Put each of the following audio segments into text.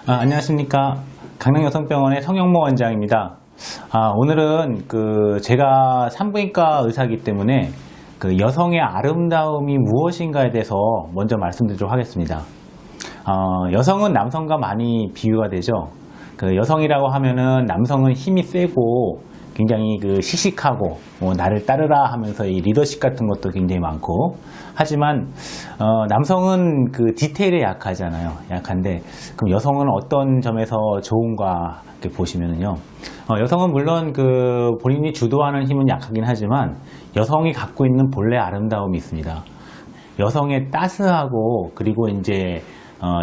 안녕하십니까. 강남여성병원의 성영모 원장입니다. 오늘은 제가 산부인과 의사이기 때문에 여성의 아름다움이 무엇인가에 대해서 먼저 말씀드리도록 하겠습니다. 여성은 남성과 많이 비교가 되죠. 여성이라고 하면은 남성은 힘이 세고 굉장히 씩씩하고 나를 따르라 하면서 이 리더십 같은 것도 굉장히 많고, 하지만 남성은 디테일에 약하잖아요. 약한데 그럼 여성은 어떤 점에서 좋은가 이렇게 보시면은요, 여성은 물론 본인이 주도하는 힘은 약하긴 하지만 여성이 갖고 있는 본래 아름다움이 있습니다. 여성의 따스하고, 그리고 이제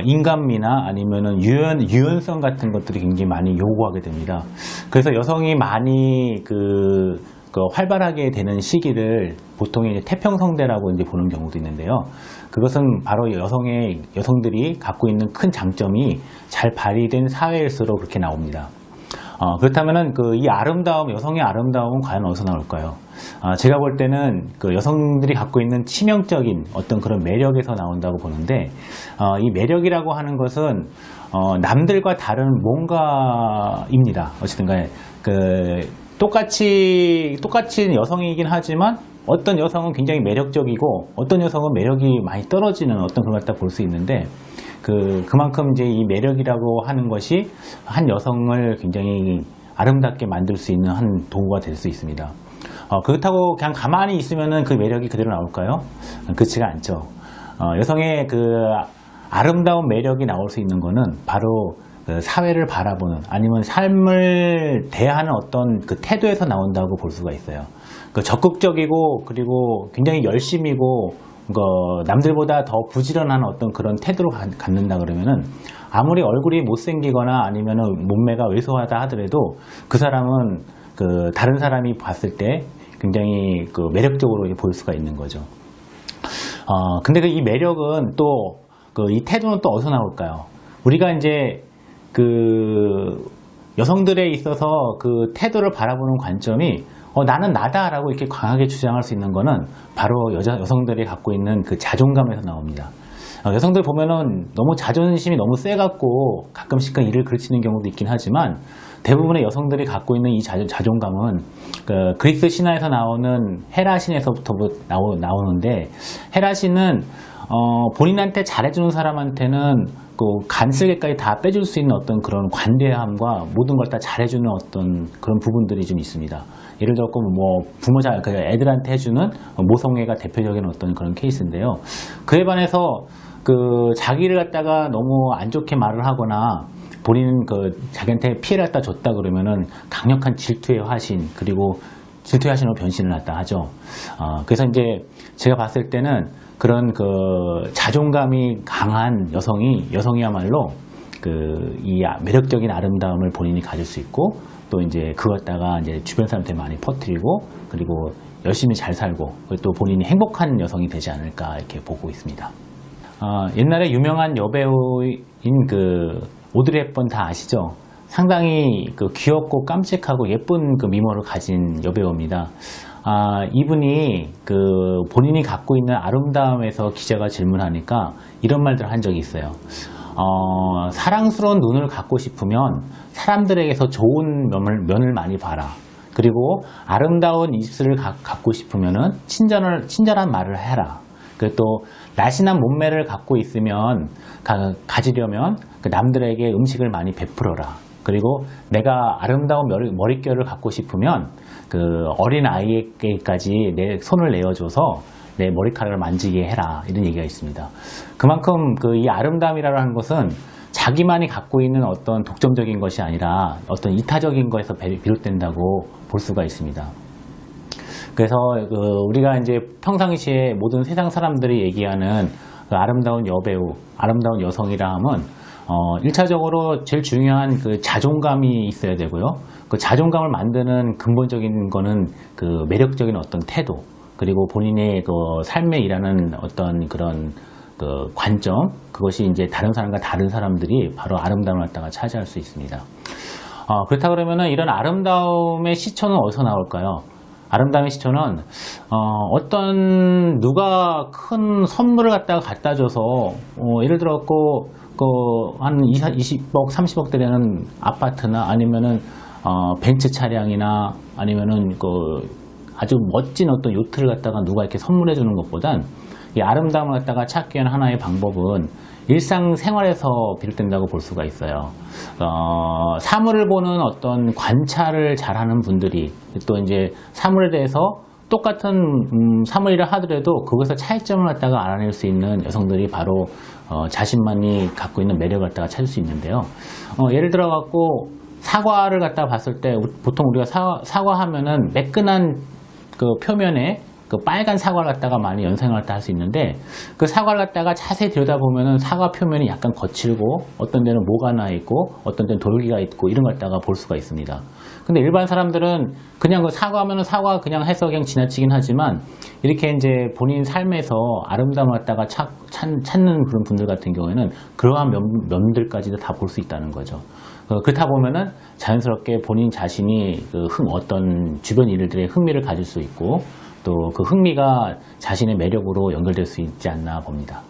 인간미나 아니면은 유연성 같은 것들이 굉장히 많이 요구하게 됩니다. 그래서 여성이 많이 활발하게 되는 시기를 보통 이제 태평성대라고 이제 보는 경우도 있는데요. 그것은 바로 여성들이 갖고 있는 큰 장점이 잘 발휘된 사회일수록 그렇게 나옵니다. 그렇다면은 이 여성의 아름다움은 과연 어디서 나올까요? 제가 볼 때는 여성들이 갖고 있는 치명적인 어떤 그런 매력에서 나온다고 보는데, 이 매력이라고 하는 것은 남들과 다른 뭔가입니다. 어쨌든 간에 똑같이 여성이긴 하지만 어떤 여성은 굉장히 매력적이고 어떤 여성은 매력이 많이 떨어지는 어떤 그런 걸 갖다 볼 수 있는데, 그만큼 이제 이 매력이라고 하는 것이 한 여성을 굉장히 아름답게 만들 수 있는 한 도구가 될 수 있습니다. 그렇다고 그냥 가만히 있으면은 그 매력이 그대로 나올까요? 그렇지가 않죠. 여성의 아름다운 매력이 나올 수 있는 거는 바로 사회를 바라보는, 아니면 삶을 대하는 어떤 태도에서 나온다고 볼 수가 있어요. 적극적이고, 그리고 굉장히 열심이고, 남들보다 더 부지런한 어떤 그런 태도를 갖는다 그러면은, 아무리 얼굴이 못생기거나 아니면은 몸매가 왜소하다 하더라도 그 사람은 다른 사람이 봤을 때 굉장히 매력적으로 보일 수가 있는 거죠. 근데 이 매력은 또 이 태도는 또 어디서 나올까요? 우리가 이제 여성들에 있어서 태도를 바라보는 관점이 나는 나다라고 이렇게 강하게 주장할 수 있는 거는 바로 여성들이 갖고 있는 자존감에서 나옵니다. 여성들 보면은 너무 자존심이 너무 세갖고 가끔씩 일을 그르치는 경우도 있긴 하지만, 대부분의 여성들이 갖고 있는 이 자존감은 그리스 신화에서 나오는 헤라 신에서부터 나오는데, 헤라 신은 본인한테 잘해주는 사람한테는 간쓸게까지 다 빼줄 수 있는 어떤 그런 관대함과 모든 걸 다 잘해주는 어떤 그런 부분들이 좀 있습니다. 예를 들어 애들한테 해주는 모성애가 대표적인 어떤 그런 케이스인데요. 그에 반해서 자기를 갖다가 너무 안 좋게 말을 하거나 본인은 자기한테 피해를 갖다 줬다 그러면은 강력한 질투의 화신, 그리고 질투의 화신으로 변신을 갖다 하죠. 그래서 이제 제가 봤을 때는 그런 자존감이 강한 여성이야말로 이 매력적인 아름다움을 본인이 가질 수 있고, 또 이제 그것다가 이제 주변 사람한테 많이 퍼뜨리고, 그리고 열심히 잘 살고, 또 본인이 행복한 여성이 되지 않을까 이렇게 보고 있습니다. 옛날에 유명한 여배우인 오드리 헵번 다 아시죠? 상당히 귀엽고 깜찍하고 예쁜 미모를 가진 여배우입니다. 이분이 본인이 갖고 있는 아름다움에서 기자가 질문하니까 이런 말들을 한 적이 있어요. 사랑스러운 눈을 갖고 싶으면 사람들에게서 좋은 면을 많이 봐라. 그리고 아름다운 입술을 갖고 싶으면은 친절한 말을 해라. 그리고 또 날씬한 몸매를 갖고 있으면 가지려면 남들에게 음식을 많이 베풀어라. 그리고 내가 아름다운 머릿결을 갖고 싶으면 어린 아이에게까지 내 손을 내어줘서 내 머리카락을 만지게 해라. 이런 얘기가 있습니다. 그만큼 이 아름다움이라고 하는 것은 자기만이 갖고 있는 어떤 독점적인 것이 아니라 어떤 이타적인 것에서 비롯된다고 볼 수가 있습니다. 그래서 우리가 이제 평상시에 모든 세상 사람들이 얘기하는 아름다운 여배우, 아름다운 여성이라 하면 1차적으로 제일 중요한 자존감이 있어야 되고요. 자존감을 만드는 근본적인 거는 매력적인 어떤 태도, 그리고 본인의 삶에 일하는 어떤 그런 관점, 그것이 이제 다른 사람과 다른 사람들이 바로 아름다움을 갖다가 차지할 수 있습니다. 그렇다 그러면은 이런 아름다움의 시초는 어디서 나올까요? 아름다움의 시초는 누가 큰 선물을 갖다가 갖다 줘서 예를 들었고 한 20억, 30억대 되는 아파트나 아니면은 벤츠 차량이나 아니면은 아주 멋진 어떤 요트를 갖다가 누가 이렇게 선물해 주는 것보단 이 아름다움을 갖다가 찾기 위한 하나의 방법은 일상생활에서 비롯된다고 볼 수가 있어요. 사물을 보는 어떤 관찰을 잘하는 분들이 또 이제 사물에 대해서 똑같은 사물이라 하더라도 그것에서 차이점을 갖다가 알아낼 수 있는 여성들이 바로 자신만이 갖고 있는 매력을 갖다가 찾을 수 있는데요. 예를 들어 갖고 사과를 갖다가 봤을 때 보통 우리가 사과하면은 매끈한 그 표면에 그 빨간 사과를 갖다가 많이 연상을 갖다 할 수 있는데 그 사과를 갖다가 자세히 들여다보면은 사과 표면이 약간 거칠고 어떤 데는 모가 나 있고 어떤 데는 돌기가 있고 이런 걸 갖다가 볼 수가 있습니다. 근데 일반 사람들은 그냥 그 사과하면은 사과 그냥 해서 그냥 지나치긴 하지만 이렇게 이제 본인 삶에서 아름다움을 갖다가 찾는 그런 분들 같은 경우에는 그러한 면들까지도 다 볼 수 있다는 거죠. 그렇다 보면은 자연스럽게 본인 자신이 어떤 주변 일들에 흥미를 가질 수 있고 또 그 흥미가 자신의 매력으로 연결될 수 있지 않나 봅니다.